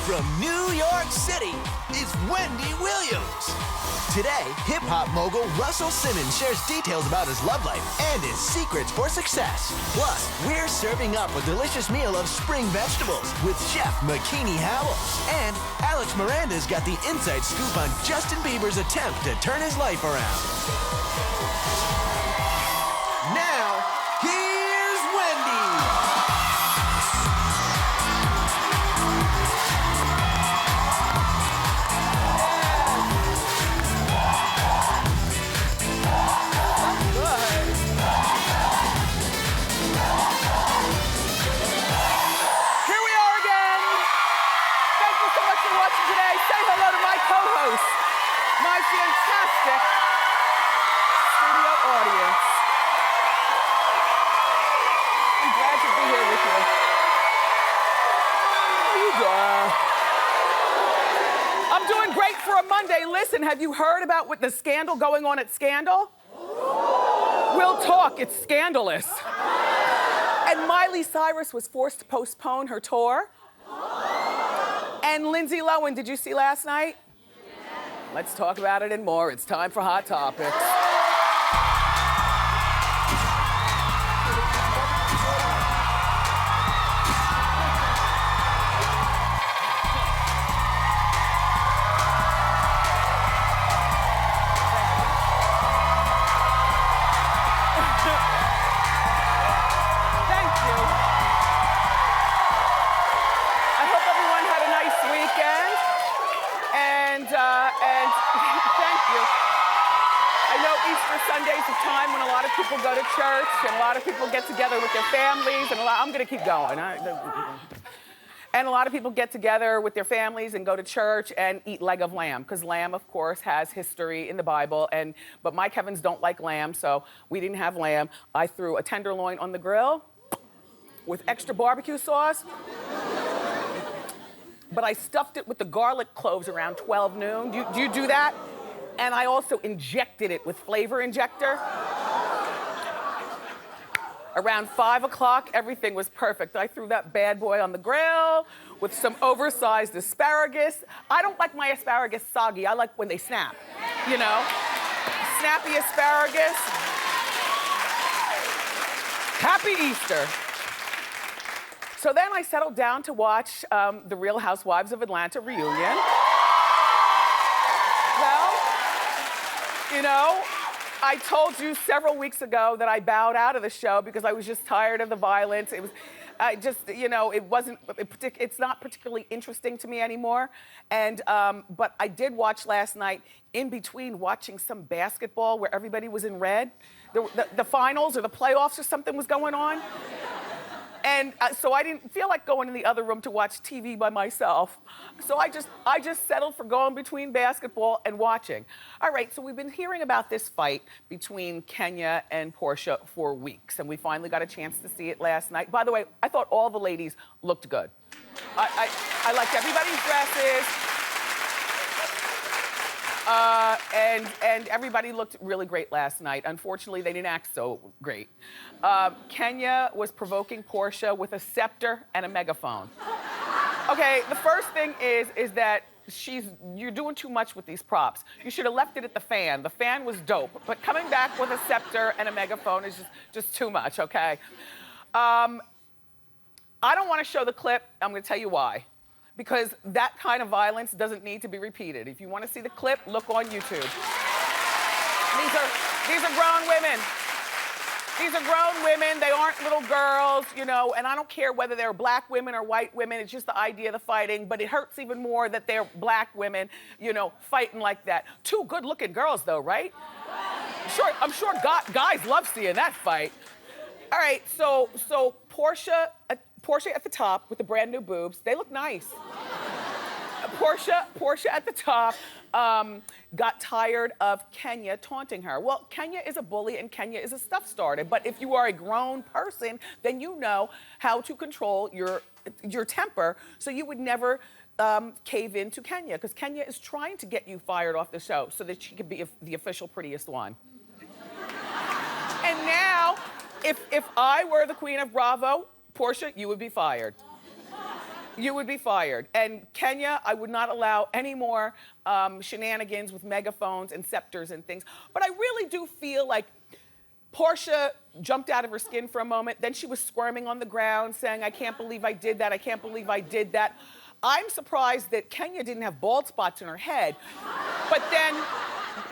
From New York City is Wendy Williams. Today, hip-hop mogul Russell Simmons shares details about his love life and his secrets for success. Plus, we're serving up a delicious meal of spring vegetables with Chef Makini Howell. And Alex Miranda's got the inside scoop on Justin Bieber's attempt to turn his life around. Now, here's Wendy. My fantastic studio audience. I'm glad to be here with you. I'm doing great for a Monday. Listen, have you heard about what the scandal going on at Scandal? We'll talk, it's scandalous. And Miley Cyrus was forced to postpone her tour. And Lindsay Lohan, did you see last night? Let's talk about it and more. It's time for Hot Topics. Thank you. I hope everyone had a nice weekend. And thank you. I know Easter Sunday's a time when a lot of people go to church and a lot of people get together with their families and I'm gonna keep going. And a lot of people get together with their families and go to church and eat leg of lamb, because lamb, of course, has history in the Bible. But my Kevins don't like lamb, so we didn't have lamb. I threw a tenderloin on the grill with extra barbecue sauce. But I stuffed it with the garlic cloves around 12 noon. Do you do that? And I also injected it with flavor injector. Around 5 o'clock, everything was perfect. I threw that bad boy on the grill with some oversized asparagus. I don't like my asparagus soggy. I like when they snap, you know? Snappy asparagus. Happy Easter. So then I settled down to watch the Real Housewives of Atlanta reunion. Well, you know, I told you several weeks ago that I bowed out of the show because I was just tired of the violence. It was, it's not particularly interesting to me anymore. But I did watch last night in between watching some basketball where everybody was in red. The finals or the playoffs or something was going on. And so I didn't feel like going in the other room to watch TV by myself. So I just settled for going between basketball and watching. All right, so we've been hearing about this fight between Kenya and Porsha for weeks, and we finally got a chance to see it last night. By the way, I thought all the ladies looked good. I liked everybody's dresses. And everybody looked really great last night. Unfortunately, they didn't act so great. Kenya was provoking Porsha with a scepter and a megaphone. Okay, the first thing is that you're doing too much with these props. You should have left it at the fan. The fan was dope, but coming back with a scepter and a megaphone is just too much, okay? I don't want to show the clip. I'm going to tell you why. Because that kind of violence doesn't need to be repeated. If you want to see the clip, look on YouTube. These are grown women. These are grown women. They aren't little girls, you know, and I don't care whether they're black women or white women. It's just the idea of the fighting, but it hurts even more that they're black women, you know, fighting like that. Two good-looking girls, though, right? I'm sure guys love seeing that fight. All right, so Porsha at the top with the brand new boobs, they look nice. Porsha at the top got tired of Kenya taunting her. Well, Kenya is a bully and Kenya is a stuff starter, but if you are a grown person, then you know how to control your temper, so you would never cave in to Kenya, because Kenya is trying to get you fired off the show so that she could be the official prettiest one. And now, if I were the queen of Bravo, Porsha, you would be fired. You would be fired. And Kenya, I would not allow any more shenanigans with megaphones and scepters and things. But I really do feel like Porsha jumped out of her skin for a moment. Then she was squirming on the ground saying, I can't believe I did that. I can't believe I did that. I'm surprised that Kenya didn't have bald spots in her head. But then,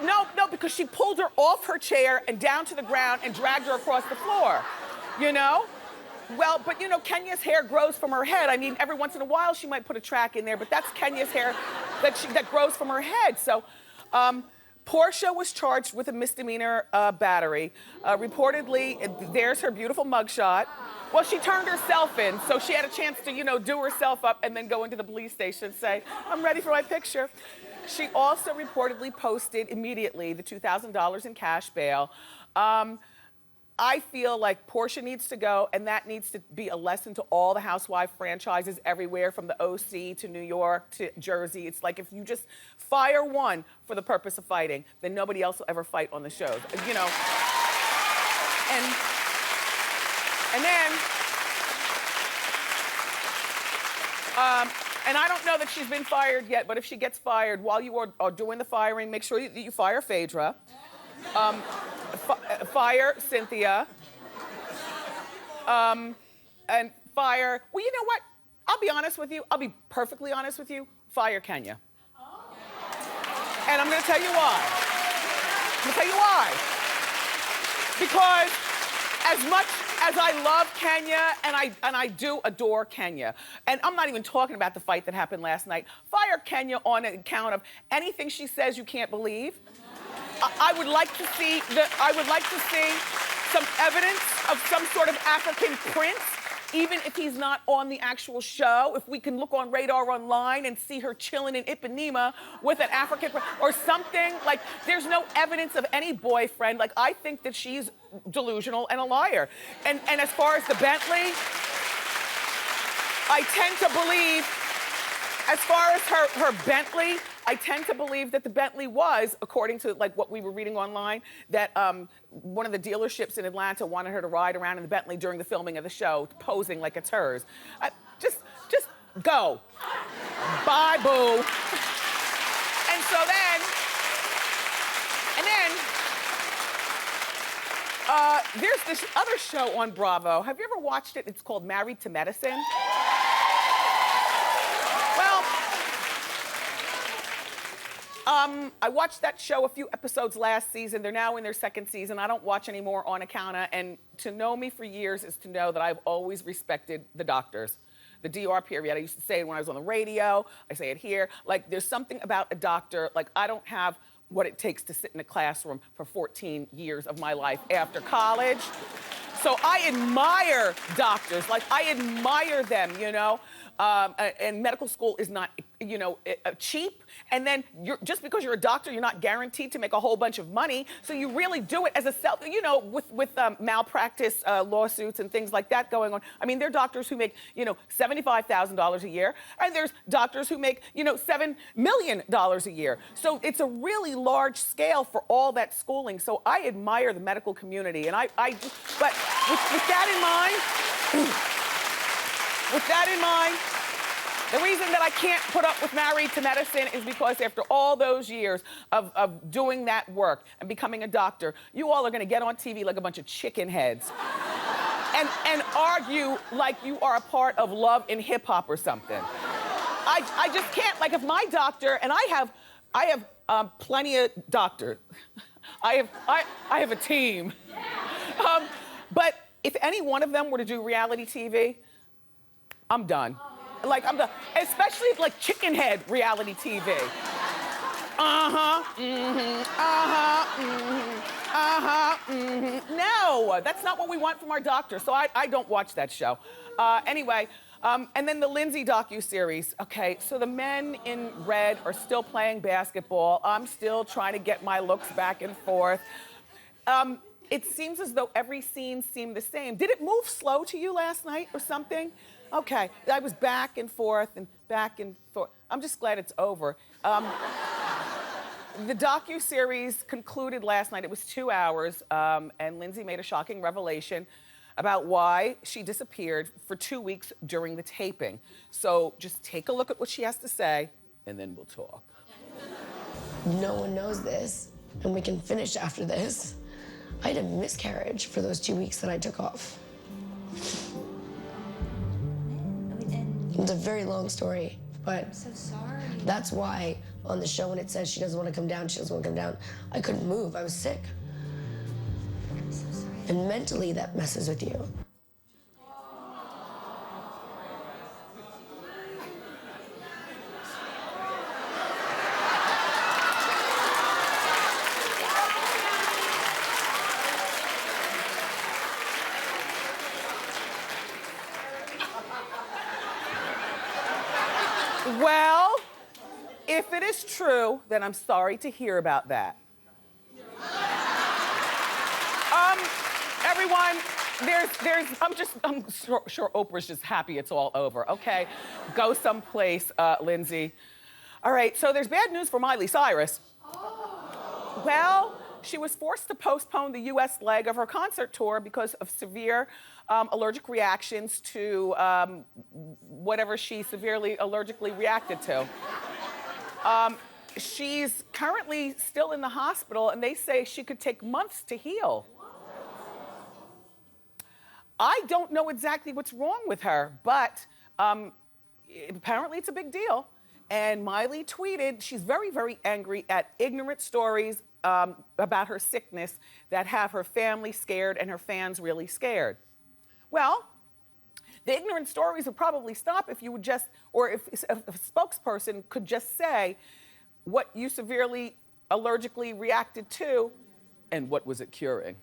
no, because she pulled her off her chair and down to the ground and dragged her across the floor, you know? Well, but you know, Kenya's hair grows from her head. I mean, every once in a while she might put a track in there, but that's Kenya's hair that grows from her head. So, Porsha was charged with a misdemeanor battery. Reportedly, there's her beautiful mugshot. Well, she turned herself in, so she had a chance to, you know, do herself up and then go into the police station and say, I'm ready for my picture. She also reportedly posted immediately the $2,000 in cash bail. I feel like Porsha needs to go, and that needs to be a lesson to all the housewife franchises everywhere, from the OC to New York to Jersey. It's like if you just fire one for the purpose of fighting, then nobody else will ever fight on the shows, you know? And then, and I don't know that she's been fired yet, but if she gets fired, while you are doing the firing, make sure you fire Phaedra. Fire Cynthia, and fire, well, you know what? I'll be honest with you. I'll be perfectly honest with you. Fire Kenya. And I'm gonna tell you why. Because as much as I love Kenya, and I do adore Kenya, and I'm not even talking about the fight that happened last night. Fire Kenya on account of anything she says you can't believe. I would like to see some evidence of some sort of African prince, even if he's not on the actual show. If we can look on Radar Online and see her chilling in Ipanema with an African prince or something. Like, there's no evidence of any boyfriend. Like, I think that she's delusional and a liar. And as far as the Bentley, I tend to believe, as far as her Bentley, I tend to believe that the Bentley was, according to like what we were reading online, that one of the dealerships in Atlanta wanted her to ride around in the Bentley during the filming of the show, posing like it's hers. Just go. Bye, boo. And so then, there's this other show on Bravo. Have you ever watched it? It's called Married to Medicine. I watched that show a few episodes last season. They're now in their second season. I don't watch anymore on account of, and to know me for years is to know that I've always respected the doctors. The DR period. I used to say it when I was on the radio. I say it here. Like, there's something about a doctor. Like, I don't have what it takes to sit in a classroom for 14 years of my life after college. So I admire doctors. Like, I admire them, you know? And medical school is not, you know, cheap. And then just because you're a doctor, you're not guaranteed to make a whole bunch of money. So you really do it as a self, you know, with malpractice lawsuits and things like that going on. I mean, there are doctors who make, you know, $75,000 a year. And there's doctors who make, you know, $7 million a year. So it's a really large scale for all that schooling. So I admire the medical community. And but with that in mind, the reason that I can't put up with Married to Medicine is because after all those years of doing that work and becoming a doctor, you all are gonna get on TV like a bunch of chicken heads and argue like you are a part of Love and Hip Hop or something. I just can't. Like, if my doctor, and I have plenty of doctors. I have a team. But if any one of them were to do reality TV, I'm done. Like, I'm done. Especially like chicken head reality TV. No, that's not what we want from our doctor. So I don't watch that show. Anyway, and then the Lindsay docuseries. Okay, so the men in red are still playing basketball. I'm still trying to get my looks back and forth. It seems as though every scene seemed the same. Did it move slow to you last night or something? Okay, I was back and forth and back and forth. I'm just glad it's over. The docuseries concluded last night. It was 2 hours, and Lindsay made a shocking revelation. about why she disappeared for 2 weeks during the taping. So just take a look at what she has to say, and then we'll talk. No one knows this, and we can finish after this. I had a miscarriage for those 2 weeks that I took off. It's a very long story, but I'm so sorry. that's why on the show when it says she doesn't want to come down, she doesn't want to come down, I couldn't move, I was sick. I'm so sorry. And mentally that messes with you. Well, if it is true, then I'm sorry to hear about that. Everyone, I'm sure Oprah's just happy it's all over, okay? Go someplace, Lindsay. All right, so there's bad news for Miley Cyrus. Well, she was forced to postpone the US leg of her concert tour because of severe allergic reactions to whatever she severely allergically reacted to. She's currently still in the hospital, and they say she could take months to heal. I don't know exactly what's wrong with her, but apparently it's a big deal. And Miley tweeted, she's very, very angry at ignorant stories about her sickness that have her family scared and her fans really scared. Well, the ignorant stories would probably stop if you would just, or if a spokesperson could just say what you severely allergically reacted to and what was it curing.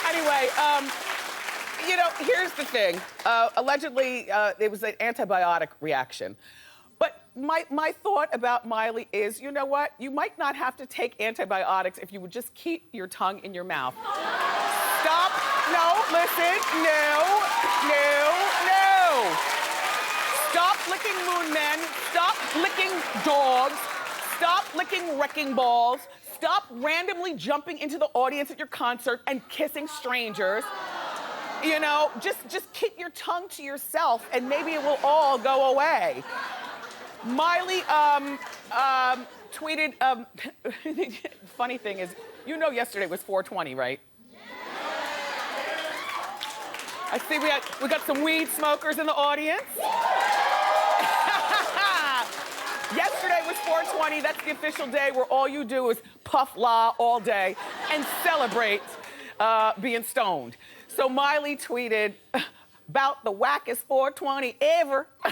Anyway, you know, here's the thing. Allegedly, there was an antibiotic reaction. But my thought about Miley is, you know what? You might not have to take antibiotics if you would just keep your tongue in your mouth. Stop. No, listen. No. Stop licking moon men. Stop licking dogs. Stop licking wrecking balls. Stop randomly jumping into the audience at your concert and kissing strangers. You know, just keep your tongue to yourself and maybe it will all go away. Miley tweeted, funny thing is, you know yesterday was 420, right? I see we got some weed smokers in the audience. Yesterday was 420, that's the official day where all you do is puff la all day and celebrate being stoned. So Miley tweeted, about the wackest 420 ever. So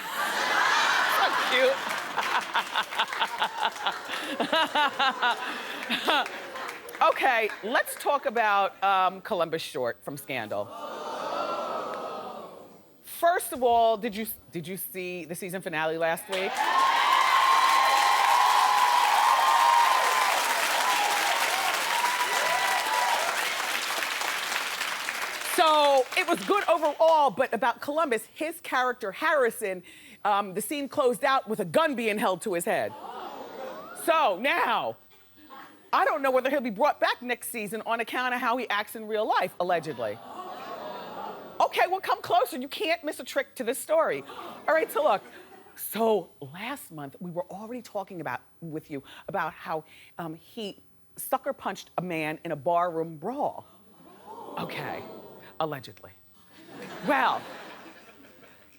cute. Okay, let's talk about Columbus Short from Scandal. First of all, did you see the season finale last week? So it was good overall, but about Columbus, his character, Harrison, the scene closed out with a gun being held to his head. So now, I don't know whether he'll be brought back next season on account of how he acts in real life, allegedly. Okay, well, come closer. You can't miss a trick to this story. All right, so look. So last month, we were already talking with you about how he sucker punched a man in a barroom brawl. Okay. Allegedly. Well,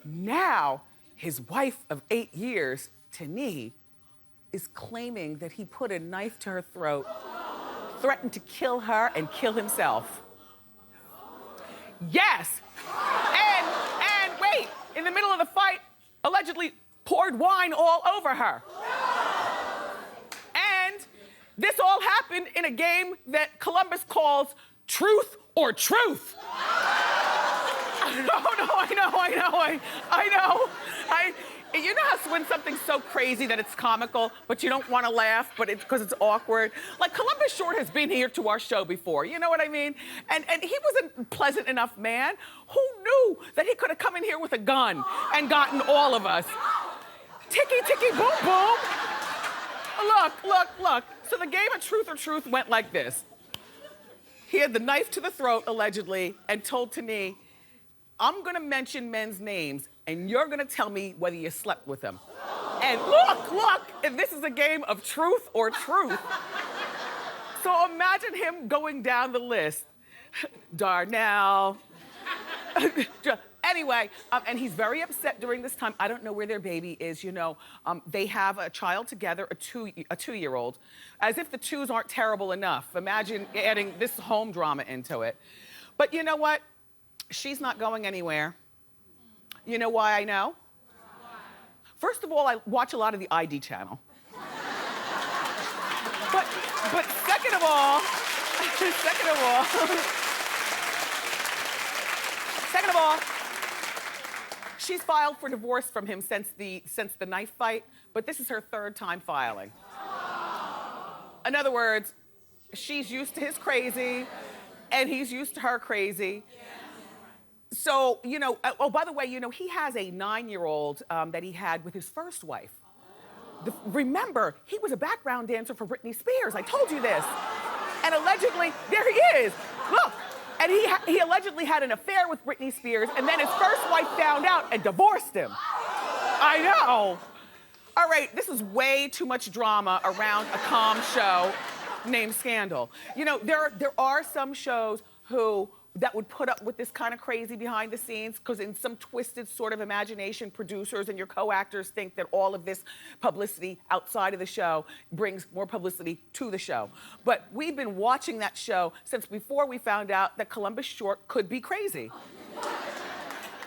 now his wife of 8 years, Tani, is claiming that he put a knife to her throat, threatened to kill her and kill himself. Yes! And wait, in the middle of the fight, allegedly poured wine all over her. And this all happened in a game that Columbus calls Truth or Truth. I know. You know how when something's so crazy that it's comical, but you don't want to laugh, but it's because it's awkward? Like Columbus Short has been here to our show before, you know what I mean? And he was a pleasant enough man. Who knew that he could have come in here with a gun and gotten all of us? Ticky, ticky, boom, boom. Look. So the game of truth or truth went like this. He had the knife to the throat, allegedly, and told Tani, I'm gonna mention men's names, and you're gonna tell me whether you slept with them. And look, and this is a game of truth or truth. So imagine him going down the list. Darnell. Anyway, and he's very upset during this time. I don't know where their baby is, you know. They have a child together, a two-year-old. As if the twos aren't terrible enough. Imagine adding this home drama into it. But you know what? She's not going anywhere. You know why I know? First of all, I watch a lot of the ID channel. But second of all, she's filed for divorce from him since the knife fight, but this is her third time filing. In other words, she's used to his crazy, and he's used to her crazy. So, you know, oh, by the way, you know, he has a 9-year-old that he had with his first wife. Remember, he was a background dancer for Britney Spears. I told you this. And allegedly, there he is. Look. And he allegedly had an affair with Britney Spears, and then his first wife found out and divorced him. I know. All right, this is way too much drama around a calm show named Scandal. You know, there are some shows that would put up with this kind of crazy behind the scenes, because in some twisted sort of imagination, producers and your co-actors think that all of this publicity outside of the show brings more publicity to the show. But we've been watching that show since before we found out that Columbus Short could be crazy.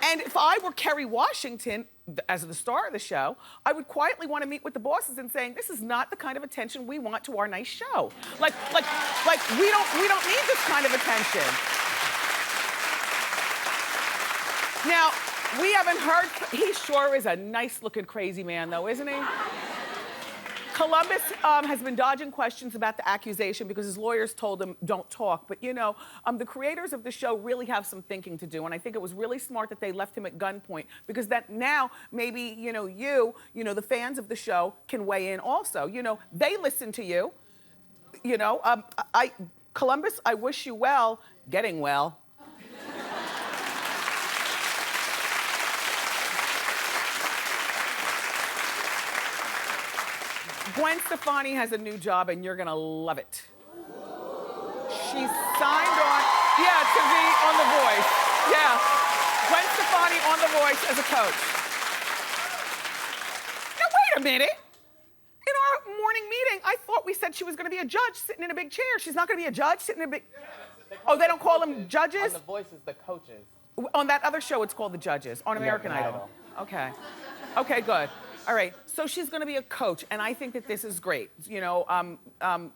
And if I were Kerry Washington, as the star of the show, I would quietly want to meet with the bosses and saying, this is not the kind of attention we want to our nice show. Like we don't need this kind of attention. Now, we haven't heard, he sure is a nice-looking crazy man, though, isn't he? Columbus has been dodging questions about the accusation because his lawyers told him, don't talk. But, you know, the creators of the show really have some thinking to do, and I think it was really smart that they left him at gunpoint, because that now maybe, you know, the fans of the show can weigh in also. You know, they listen to you. You know, Columbus, I wish you well, getting well. Gwen Stefani has a new job, and you're gonna love it. She's signed on, to be on The Voice. Yeah, Gwen Stefani on The Voice as a coach. Now wait a minute. In our morning meeting, I thought we said she was gonna be a judge sitting in a big chair. She's not gonna be a judge sitting in a big... Oh, they don't call them judges? On The Voice is the coaches. On that other show, it's called The Judges. On American Idol. Okay. Okay, good. All right, so she's gonna be a coach, and I think that this is great. You know,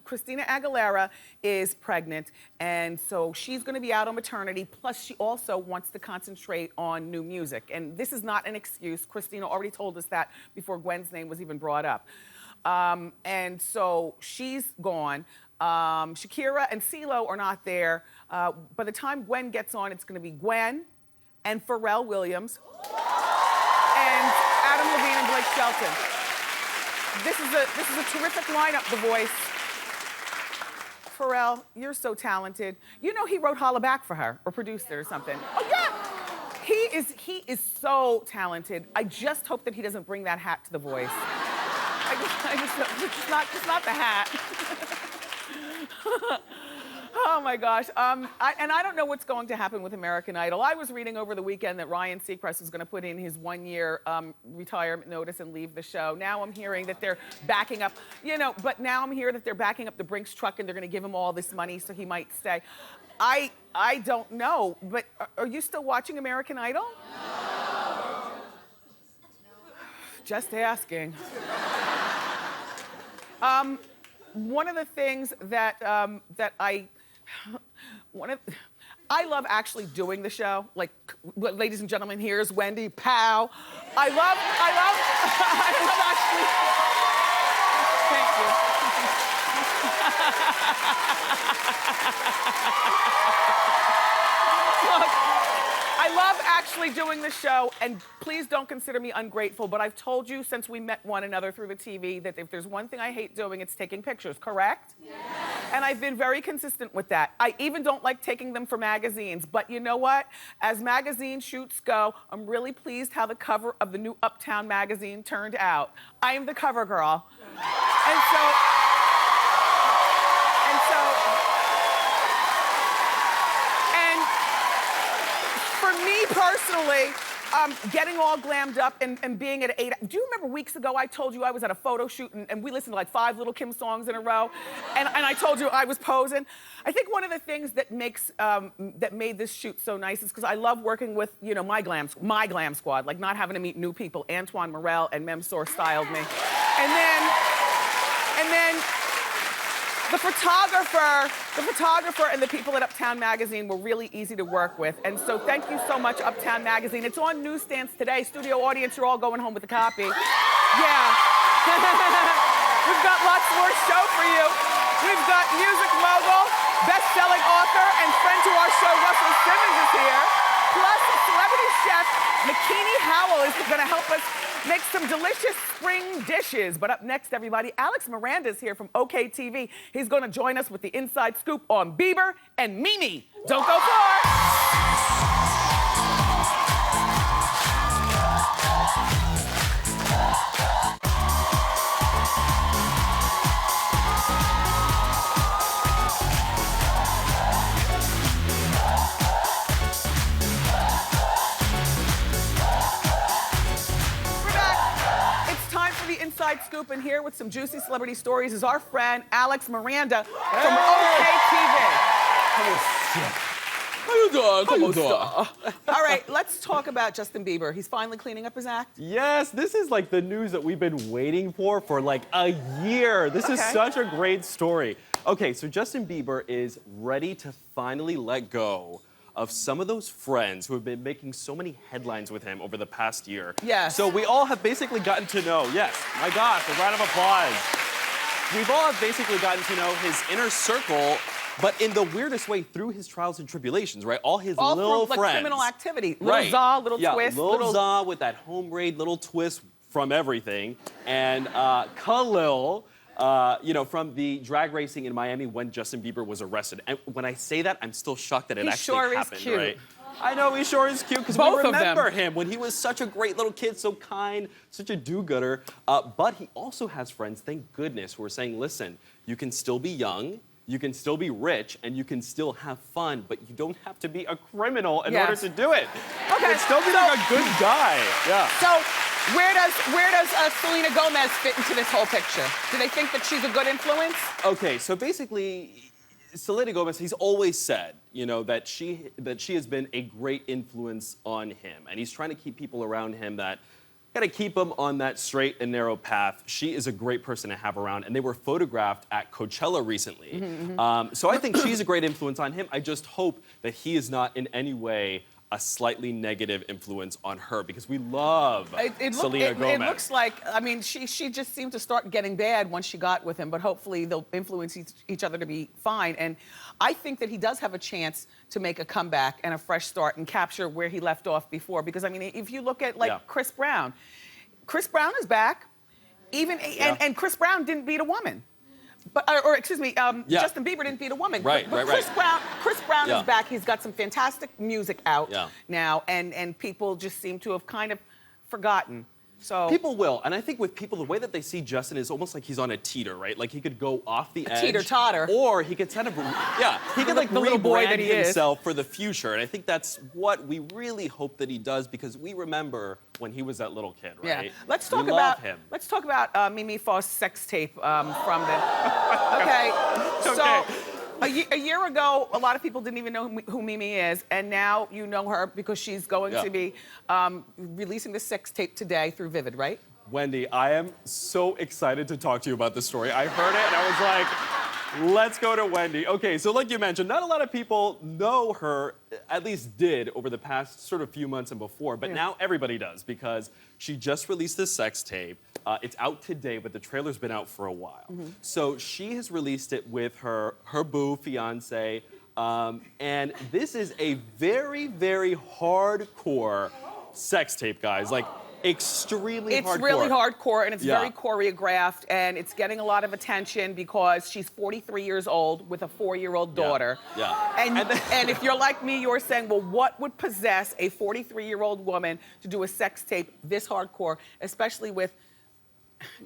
Christina Aguilera is pregnant, and so she's gonna be out on maternity, plus she also wants to concentrate on new music. And this is not an excuse. Christina already told us that before Gwen's name was even brought up. And so she's gone. Shakira and CeeLo are not there. By the time Gwen gets on, it's gonna be Gwen and Pharrell Williams and Adam Levine and Blake Shelton. This is a terrific lineup, The Voice. Pharrell, you're so talented. You know he wrote Holla Back for her, or produced it or something. Oh yeah! He is so talented. I just hope that he doesn't bring that hat to The Voice. It's not the hat. Oh my gosh. I don't know what's going to happen with American Idol. I was reading over the weekend that Ryan Seacrest was going to put in his 1-year retirement notice and leave the show. Now I'm hearing that they're backing up, you know, but now I'm hearing that they're backing up the Brinks truck and they're going to give him all this money so he might stay. I don't know, but are you still watching American Idol? No. Just asking. One of the things that I love actually doing the show. Like, ladies and gentlemen, here's Wendy, pow. I love actually, thank you. Look, I love actually doing the show, and please don't consider me ungrateful, but I've told you since we met one another through the TV that if there's one thing I hate doing, it's taking pictures, correct? Yes. And I've been very consistent with that. I even don't like taking them for magazines, but you know what? As magazine shoots go, I'm really pleased how the cover of the new Uptown magazine turned out. I am the cover girl. And for me personally, getting all glammed up and being at 8. Do you remember weeks ago I told you I was at a photo shoot and we listened to like 5 Little Kim songs in a row, and I told you I was posing? I think one of the things that makes that made this shoot so nice is because I love working with, you know, my glam squad, like not having to meet new people. Antoine Morel and Memsor styled me, and then the photographer and the people at Uptown Magazine were really easy to work with. And so thank you so much, Uptown Magazine. It's on newsstands today. Studio audience, you're all going home with a copy. Yeah. We've got lots more show for you. We've got music mogul, best-selling author, and friend to our show, Russell Simmons is here. Plus, celebrity chef Makini Howell is gonna help us make some delicious spring dishes. But up next, everybody, Miranda is here from OK TV. He's gonna join us with the inside scoop on Bieber and Mimi. Don't go far. Inside scoop, and here with some juicy celebrity stories is our friend Miranda from OK TV. How you doing? How you doing? All right, let's talk about Justin Bieber. He's finally cleaning up his act. Yes, this is like the news that we've been waiting for like a year. This is such a great story. Okay, so Justin Bieber is ready to finally let go of some of those friends who have been making so many headlines with him over the past year. Yes. So we all have basically gotten to know, yes, my gosh, a round of applause. We've all have basically gotten to know his inner circle, but in the weirdest way, through his trials and tribulations, right? All his little from, friends. Like criminal activity. Little Za, little twist. Little Za with that home raid, little twist from everything. And Khalil, you know, from the drag racing in Miami when Justin Bieber was arrested. And when I say that, I'm still shocked that it actually happened, cute. right? I know he sure is cute because we remember him when he was such a great little kid, so kind, such a do-gooder. But he also has friends, thank goodness, who are saying, listen, you can still be young, you can still be rich, and you can still have fun, but you don't have to be a criminal in order to do it. Okay. You can still be like a good guy. Yeah. So where does Selena Gomez fit into this whole picture? Do they think that she's a good influence? Okay, so basically, Selena Gomez, he's always said, you know, that she has been a great influence on him, and he's trying to keep people around him that gotta keep him on that straight and narrow path. She is a great person to have around, and they were photographed at Coachella recently. So I think she's a great influence on him. I just hope that he is not in any way a slightly negative influence on her, because we love Selena Gomez. It looks like, I mean, she just seemed to start getting bad once she got with him, but hopefully they'll influence each other to be fine. And I think that he does have a chance to make a comeback and a fresh start and capture where he left off before. Because, I mean, if you look at, like, Chris Brown is back, and Chris Brown didn't beat a woman. But, excuse me, Justin Bieber didn't beat a woman. Right. Chris Brown is back. He's got some fantastic music out now, and people just seem to have kind of forgotten. So people will, and I think with people, the way that they see Justin is almost like he's on a teeter, right? Like he could go off the edge, teeter-totter, or he could kind of, he could like the little boy that he himself for the future. And I think that's what we really hope that he does, because we remember when he was that little kid, right? Yeah. Let's talk about Mimi Faust's sex tape from the. Okay. So. A year ago, a lot of people didn't even know who Mimi is, and now you know her because she's going to be releasing the sex tape today through Vivid, right? Wendy, I am so excited to talk to you about this story. I heard it and I was like, let's go to Wendy. Okay, so like you mentioned, not a lot of people know her, at least did over the past sort of few months and before, but now everybody does, because she just released this sex tape. It's out today, but the trailer's been out for a while. So she has released it with her boo, fiance, And this is a very, very hardcore sex tape, guys. Like, extremely hardcore. It's really hardcore, and it's Yeah. very choreographed, and it's getting a lot of attention because she's 43 years old with a 4-year-old daughter. Yeah. And if you're like me, you're saying, well, what would possess a 43-year-old woman to do a sex tape this hardcore, especially with...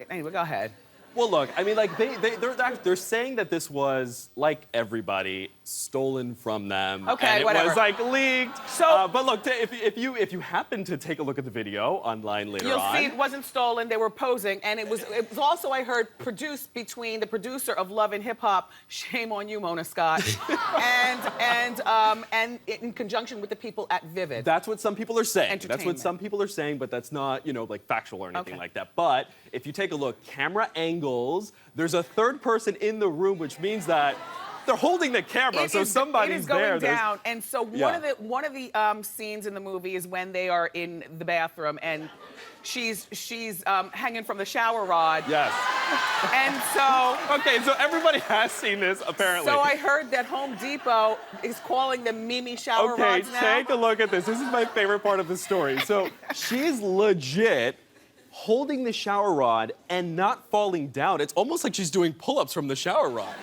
Anyway, go ahead. Well, look, I mean, like, they're saying that this was, like everybody, stolen from them. Okay, and it whatever. was, like, leaked. So- but look, if you happen to take a look at the video online later You'll on... see it wasn't stolen, they were posing, and it was also, I heard, produced between the producer of Love and Hip Hop, shame on you, Mona Scott, and in conjunction with the people at Vivid. That's what some people are saying. That's what Entertainment. some people are saying, but that's not, you know, like factual or anything Okay. like that. But if you take a look, camera angles, there's a third person in the room, which means that they're holding the camera, It so is- somebody's it is going there. There's- down, and so Yeah. one of the scenes in the movie is when they are in the bathroom, and she's hanging from the shower rod. Yes. And so... Okay, so everybody has seen this, apparently. So I heard that Home Depot is calling them Mimi shower Okay, rods now. take a look at this. This is my favorite part of the story. So she's legit holding the shower rod and not falling down. It's almost like she's doing pull-ups from the shower rod.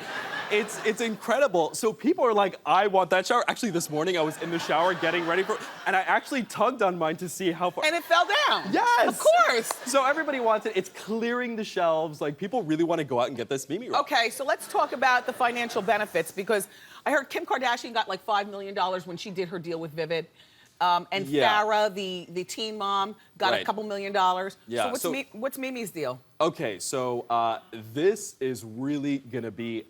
It's incredible. So people are like, I want that shower. Actually, this morning I was in the shower getting ready for, and I actually tugged on mine to see how far. And it fell down. Yes! Of course. So everybody wants it. It's clearing the shelves. Like, people really want to go out and get this Mimi rod. Okay, so let's talk about the financial benefits, because I heard Kim Kardashian got like $5 million when she did her deal with Vivid. And Yeah. Farrah, the teen mom, got a Right. couple $1 million. Yeah, So what's Mimi's deal? Okay, so this is really gonna be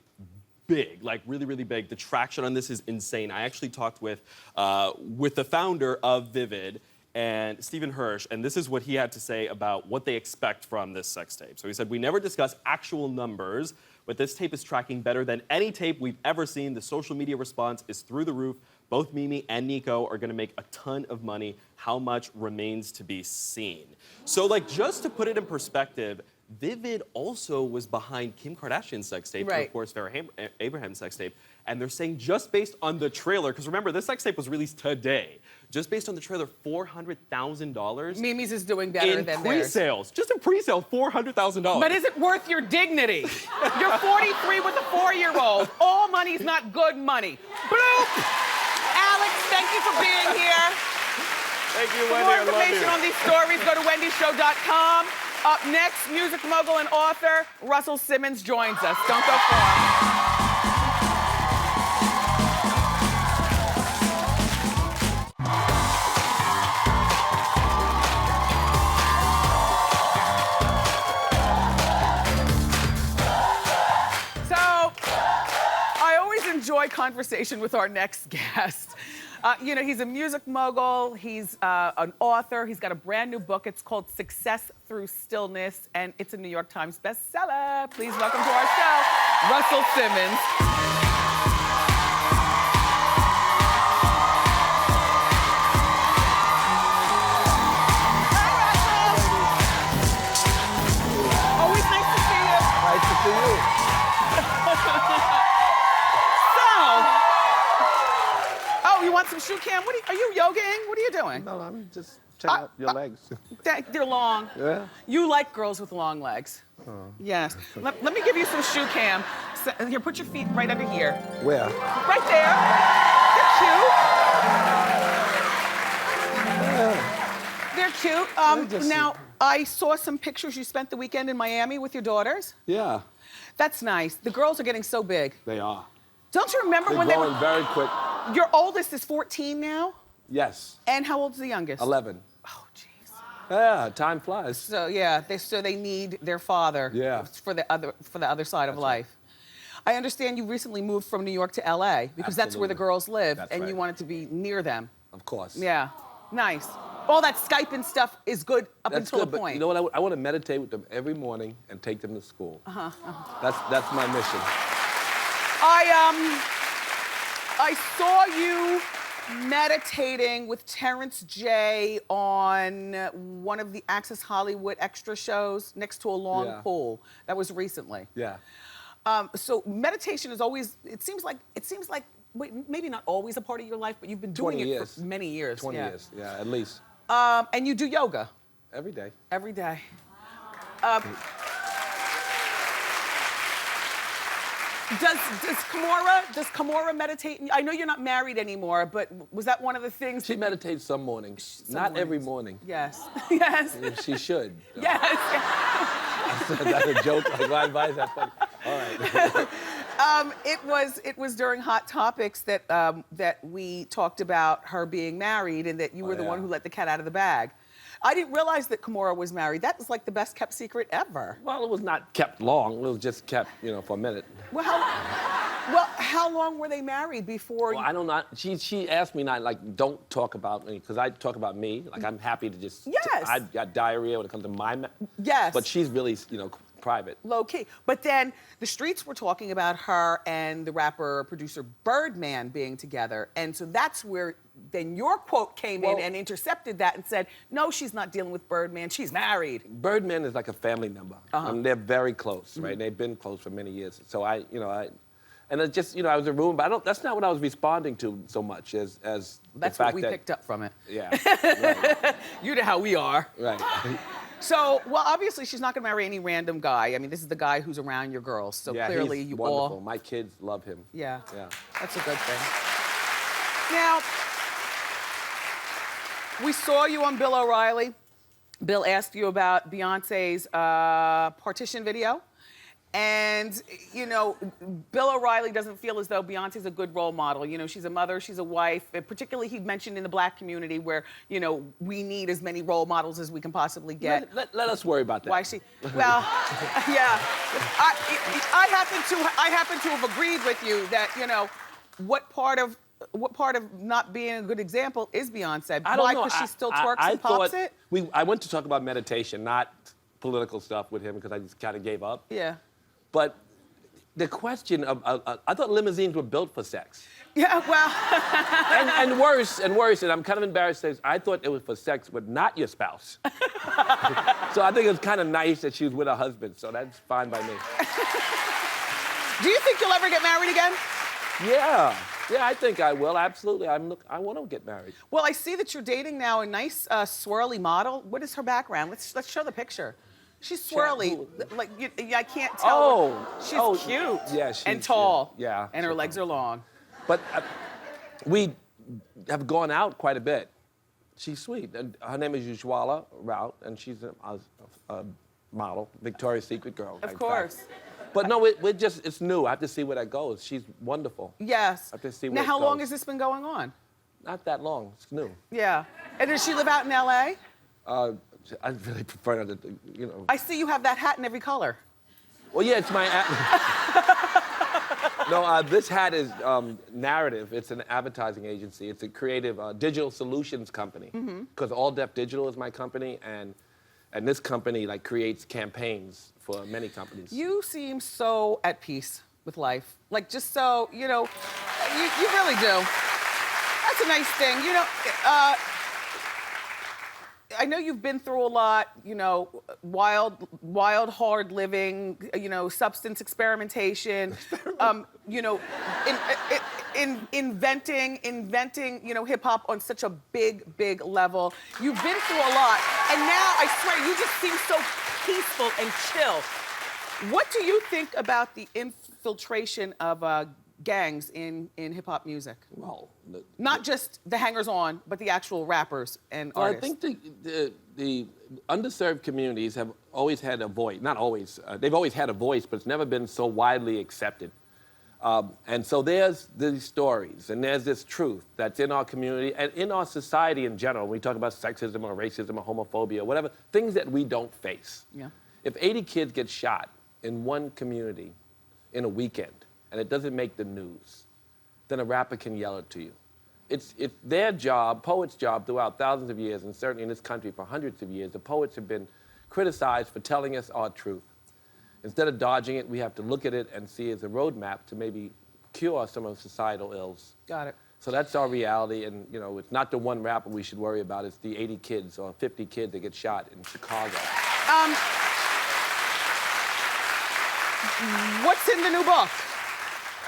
big, like really, really big. The traction on this is insane. I actually talked with the founder of Vivid, and Stephen Hirsch, and this is what he had to say about what they expect from this sex tape. So he said, we never discuss actual numbers, but this tape is tracking better than any tape we've ever seen. The social media response is through the roof. Both Mimi and Nico are gonna make a ton of money. How much remains to be seen? So, like, just to put it in perspective, Vivid also was behind Kim Kardashian's sex tape, and Right. of course, Farrah Abraham's sex tape. And they're saying just based on the trailer, because remember, this sex tape was released today. Just based on the trailer, $400,000 Mimi's is doing better in than theirs. pre-sales. Just in pre-sale, $400,000. But is it worth your dignity? You're 43 with a 4-year-old. All money's not good money. Bloop! Alex, thank you for being here. Thank you, For Wendy. more I love information you. on these stories, go to wendyshow.com. Up next, music mogul and author Russell Simmons joins us. Don't go far. So, I always enjoy conversation with our next guest. You know, he's a music mogul, he's an author, he's got a brand new book. It's called Success Through Stillness, and it's a New York Times bestseller. Please welcome to our show, Russell Simmons. Always nice to see you. Nice to see you. Oh, you want some shoe cam? Are you yogaing? What are you doing? No, I'm just checking out your legs. They're long. Yeah? You like girls with long legs. Yes. Let me give you some shoe cam. Here, put your feet right under here. Where? Right there. They're cute. They're cute. just- Now, I saw some pictures. You spent the weekend in Miami with your daughters. Yeah, That's nice. The girls are getting so big. they are. Don't you remember They're when they growing were... very quick. Your oldest is 14 now? Yes, And how old's the youngest? 11. Oh, jeez. Yeah, time flies. So yeah, they need their father. Yeah. For the other side of life. I understand you recently moved from New York to LA because that's where the Absolutely. girls live, That's and you right. wanted to be near them. Of course. Yeah, nice. All that Skype and stuff is good up That's until good, a but point. you know what? I want to meditate with them every morning and take them to school. That's my mission. I saw you meditating with Terrence J on one of the Access Hollywood extra shows next to a long Yeah. pool. That was recently. Yeah. So meditation is always, it seems like, wait, maybe not always a part of your life, but you've been doing 20 it years. for many years. 20 yeah. years, yeah, at least. And you do yoga? Every day. Every day. Does Kimora meditate? I know you're not married anmore, but was that one of the things? She meditates some mornings. Not every morning. Yes. Yes. She should. Yes. That's a joke. Like, my advice, that's funny. All right. It was during Hot Topics that we talked about her being married and that you were the one who let the cat out of the bag. I didn't realize that Kimora was married. That was like the best kept secret ever. Well, it was not kept long. It was just kept, for a minute. Well, how long were they married before? Well, I don't know. She asked me not, like, don't talk about me, because I talk about me. Like, I'm happy to just. Yes. I got diarrhea when it comes to my. Yes. But she's really, private. Low key. But then the streets were talking about her and the rapper producer Birdman being together. And so that's where then your quote came in and intercepted that and said, no, she's not dealing with Birdman. She's married. Birdman is like a family member. They're very close, right? They've been close for many years. So and it just, I was in a room, but that's not what I was responding to so much as That's the fact what we picked up from it. Yeah. Right. You know how we are. Right. So, well, obviously she's not gonna marry any random guy. I mean, this is the guy who's around your girls. So Yeah, clearly he's you wonderful. all. My kids love him. Yeah. Yeah. That's a good thing. Now, we saw you on Bill O'Reilly. Bill asked you about Beyonce's Partition video. And, Bill O'Reilly doesn't feel as though Beyonce's a good role model. She's a mother, she's a wife. And particularly, he mentioned in the Black community where, we need as many role models as we can possibly get. Let us worry about that. Why she? Well, yeah. I happen to have agreed with you that, what part of not being a good example is Beyonce? I don't Why? know. Because she still twerks and pops it? I went to talk about meditation, not political stuff with him, because I just kind of gave up. Yeah. But the question of, I thought limousines were built for sex. Yeah, well. and worse, and I'm kind of embarrassed to say, I thought it was for sex, but not your spouse. So I think it was kind of nice that she was with her husband, so that's fine by me. Do you think you'll ever get married again? Yeah, I think I will, absolutely. I want to get married. Well, I see that you're dating now a nice swirly model. What is her background? Let's show the picture. She's swirly, like I can't tell. She's cute. Yeah, she's and tall. Yeah. And her legs are long. But we have gone out quite a bit. She's sweet. And her name is Ujwala Rout, and she's a model, Victoria's Secret girl. Of course. But no, it's new. I have to see where that goes. She's wonderful. Yes. I have to see where now, it how long goes. has this been going on? Not that long. It's new. Yeah. And does she live out in L.A.? I really prefer not to, I see you have that hat in every color. Well, yeah, it's my. No, this hat is Narrative. It's an advertising agency. It's a creative digital solutions company. Because All Def Digital is my company, and this company creates campaigns for many companies. You seem so at peace with life. Like, just so, you really do. That's a nice thing. I know you've been through a lot, wild, hard living, substance experimentation, inventing, hip hop on such a big level. You've been through a lot, and now I swear you just seem so peaceful and chill. What do you think about the infiltration of gangs in hip hop music? Well, not just the hangers-on, but the actual rappers and artists. I think the underserved communities have always had a voice. Not always. They've always had a voice, but it's never been so widely accepted. And so there's these stories, and there's this truth that's in our community and in our society in general. When we talk about sexism or racism or homophobia or whatever, things that we don't face. Yeah. If 80 kids get shot in one community in a weekend, and it doesn't make the news, then a rapper can yell it to you. It's their job, poets' job throughout thousands of years, and certainly in this country for hundreds of years, the poets have been criticized for telling us our truth. Instead of dodging it, we have to look at it and see it as a roadmap to maybe cure some of societal ills. Got it. So that's our reality, and it's not the one rapper we should worry about, it's the 80 kids or 50 kids that get shot in Chicago. What's in the new book?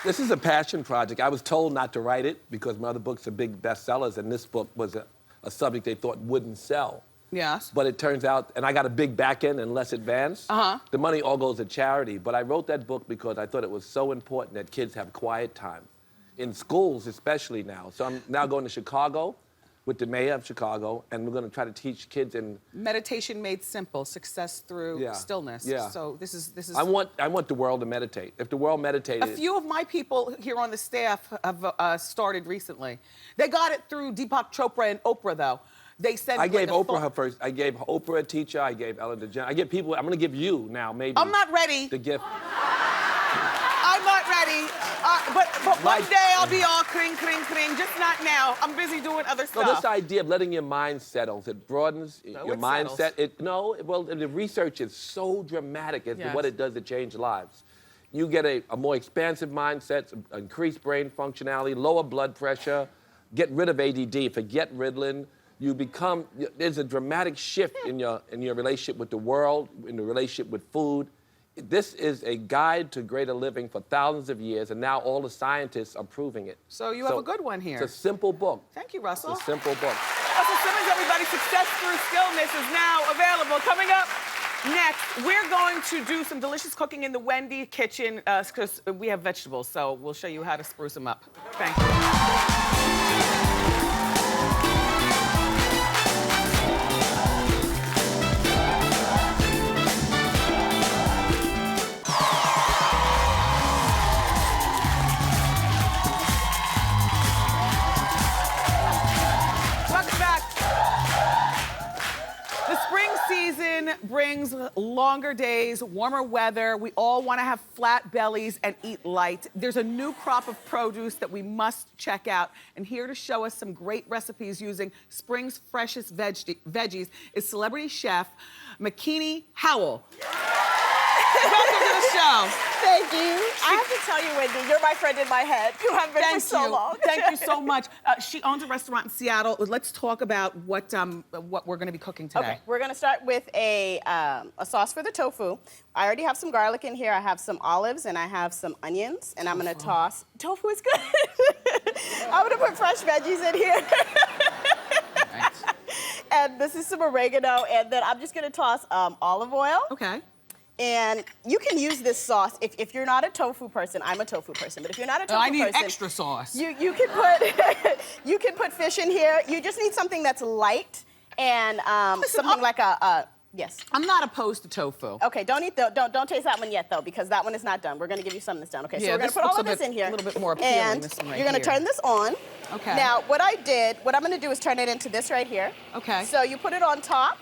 This is a passion project. I was told not to write it because my other books are big bestsellers, and this book was a subject they thought wouldn't sell. Yes. But it turns out, and I got a big back end and less advanced. The money all goes to charity. But I wrote that book because I thought it was so important that kids have quiet time. In schools, especially now. So I'm now going to Chicago with the mayor of Chicago, and we're going to try to teach kids in Meditation made simple, success through stillness. Yeah. So this is. I want the world to meditate. If the world meditated. A few of my people here on the staff have started recently. They got it through Deepak Chopra and Oprah, though. They said I gave Oprah her first. I gave Oprah a teacher. I gave Ellen DeGeneres. I give people. I'm going to give you now maybe. I'm not ready. The gift. I'm not ready. But one day I'll be all cring, cring, cring. Just not now. I'm busy doing other stuff. No, this idea of letting your mind settle, it broadens your mindset. The research is so dramatic as to what it does to change lives. You get a more expansive mindset, increased brain functionality, lower blood pressure, get rid of ADD, forget Ritalin. There's a dramatic shift in your relationship with the world, in the relationship with food. This is a guide to greater living for thousands of years, and now all the scientists are proving it. So you have a good one here. It's a simple book. Thank you, Russell. It's a simple book. Russell Simmons, everybody. Success Through Stillness is now available. Coming up next, we're going to do some delicious cooking in the Wendy kitchen because we have vegetables, so we'll show you how to spruce them up. Thank you. Brings longer days, warmer weather. We all want to have flat bellies and eat light. There's a new crop of produce that we must check out. And here to show us some great recipes using spring's freshest veggies is celebrity chef Makini Howell. Welcome to the show. Thank you. I have to tell you, Wendy, you're my friend in my head. You have been for so long. Thank you so much. She owns a restaurant in Seattle. Let's talk about what we're going to be cooking today. Okay, we're going to start with a sauce for the tofu. I already have some garlic in here. I have some olives and I have some onions, and I'm going to toss. Tofu is good. I'm going to put fresh veggies in here. Thanks. And this is some oregano, and then I'm just going to toss olive oil. Okay. And you can use this sauce if you're not a tofu person. I'm a tofu person, but if you're not a tofu person, I need extra sauce. You can put you can put fish in here. You just need something that's light and something like a yes. I'm not opposed to tofu. Okay, don't taste that one yet though, because that one is not done. We're gonna give you something that's done. Okay, so we're gonna put all of this in here. A little bit more appealing. And this one right you're gonna turn this on. Okay. Now what I'm gonna do is turn it into this right here. Okay. So you put it on top.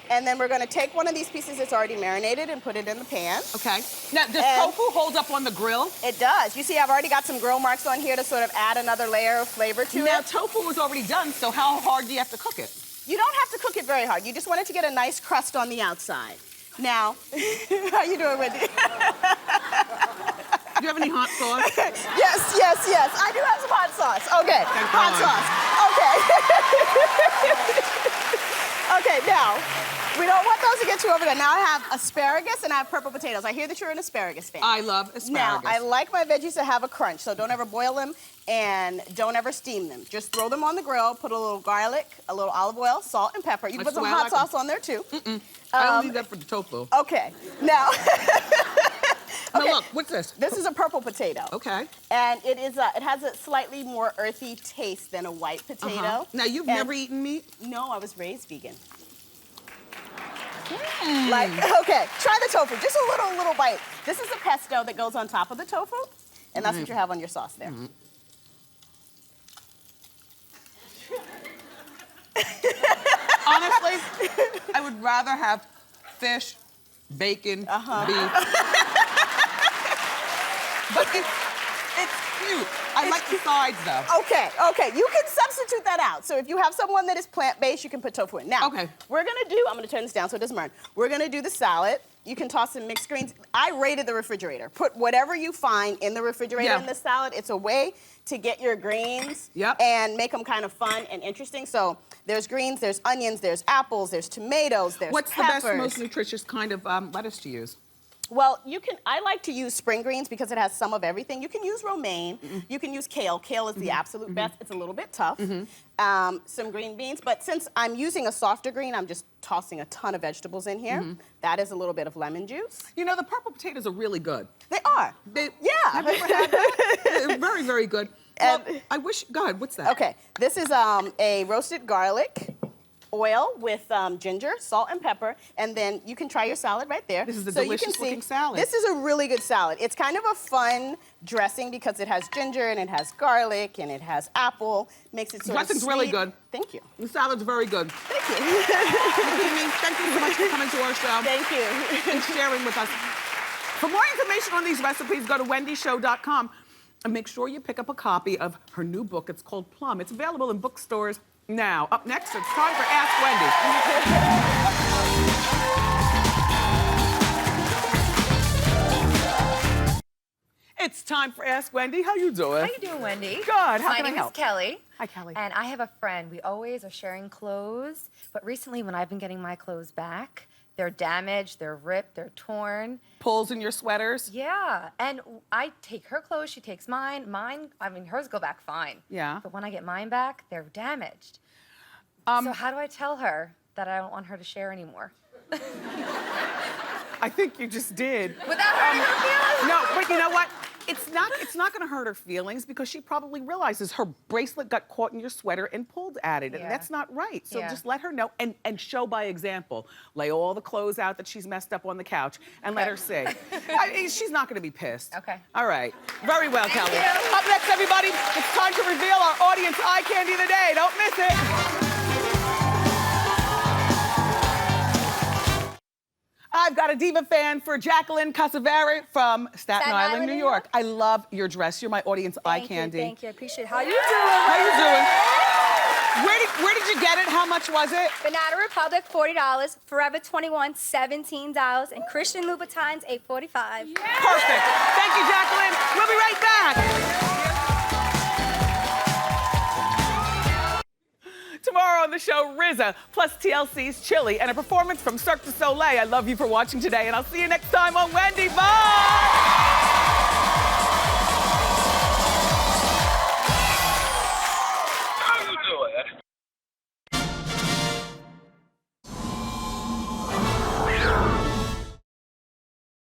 And then we're gonna take one of these pieces that's already marinated and put it in the pan. Okay. Now, does tofu hold up on the grill? It does. You see, I've already got some grill marks on here to sort of add another layer of flavor to it. Now, tofu was already done, so how hard do you have to cook it? You don't have to cook it very hard. You just want it to get a nice crust on the outside. Now, how you doing, Wendy? Do you have any hot sauce? Yes. I do have some hot sauce. Okay, hot sauce. Okay. Okay, now, we don't want those to get too overdone. Now I have asparagus and I have purple potatoes. I hear that you're an asparagus fan. I love asparagus. Now, I like my veggies to have a crunch, so don't ever boil them and don't ever steam them. Just throw them on the grill, put a little garlic, a little olive oil, salt, and pepper. You can put some hot sauce on there, too. I don't need that for the tofu. Okay, now... Now look, what's this? This is a purple potato. Okay. And it has a slightly more earthy taste than a white potato. Now, you've never eaten meat? No, I was raised vegan. Okay, try the tofu, just a little bite. This is a pesto that goes on top of the tofu, and that's what you have on your sauce there. Honestly, I would rather have fish, bacon, beef. But it's cute. I like the sides, though. Okay. You can substitute that out. So if you have someone that is plant-based, you can put tofu in. Now, I'm gonna turn this down so it doesn't burn. We're gonna do the salad. You can toss some mixed greens. I rated the refrigerator. Put whatever you find in the refrigerator in this salad. It's a way to get your greens and make them kind of fun and interesting. So there's greens, there's onions, there's apples, there's tomatoes, there's What's peppers. the best, most nutritious kind of lettuce to use? Well, I like to use spring greens because it has some of everything. You can use romaine. You can use kale. Kale is the absolute best. It's a little bit tough. Some green beans. But since I'm using a softer green, I'm just tossing a ton of vegetables in here. That is a little bit of lemon juice. You know, the purple potatoes are really good. They are. Yeah. Have you ever had that? They're very, very good. Well, I wish, go ahead, what's that? Okay, this is a roasted garlic oil with ginger, salt, and pepper, and then you can try your salad right there. This is a so delicious you can looking salad. This is a really good salad. It's kind of a fun dressing because it has ginger and it has garlic and it has apple. Makes it sort of Dressing's sweet. really good. Thank you. The salad's very good. Thank you. Makini, thank you so much for coming to our show. Thank you. And sharing with us. For more information on these recipes, go to wendyshow.com and make sure you pick up a copy of her new book. It's called Plum. It's available in bookstores now. Up next, it's time for Ask Wendy. It's time for Ask Wendy. How you doing? How you doing, Wendy? Good. How My can I name help? is Kelly. Hi, Kelly. And I have a friend. We always are sharing clothes, but recently when I've been getting my clothes back, they're damaged, they're ripped, they're torn. Pulls in your sweaters? Yeah, and I take her clothes, she takes mine. Mine, I mean, hers go back fine. Yeah. But when I get mine back, they're damaged. So how do I tell her that I don't want her to share anymore? I think you just did. Without hurting her feelings? No, but you know what? It's not gonna hurt her feelings because she probably realizes her bracelet got caught in your sweater and pulled at it, and Yeah. that's not right. So Yeah. just let her know and show by example. Lay all the clothes out that she's messed up on the couch and let her see. She's not gonna be pissed. Okay. All right. Very well, Kelly. you. Up next, everybody, it's time to reveal our audience eye candy of the day. Don't miss it. I've got a diva fan for Jacqueline Casavari from Staten Island, New York. I love your dress. You're my audience eye candy. Thank you. I appreciate it. How you doing? How you doing? Where did you get it? How much was it? Banana Republic, $40. Forever 21, $17. And Christian Louboutins, $8.45. Perfect. Thank you, Jacqueline. We'll be right back. Tomorrow on the show, RZA plus TLC's Chili and a performance from Cirque du Soleil. I love you for watching today, and I'll see you next time on Wendy. Bye!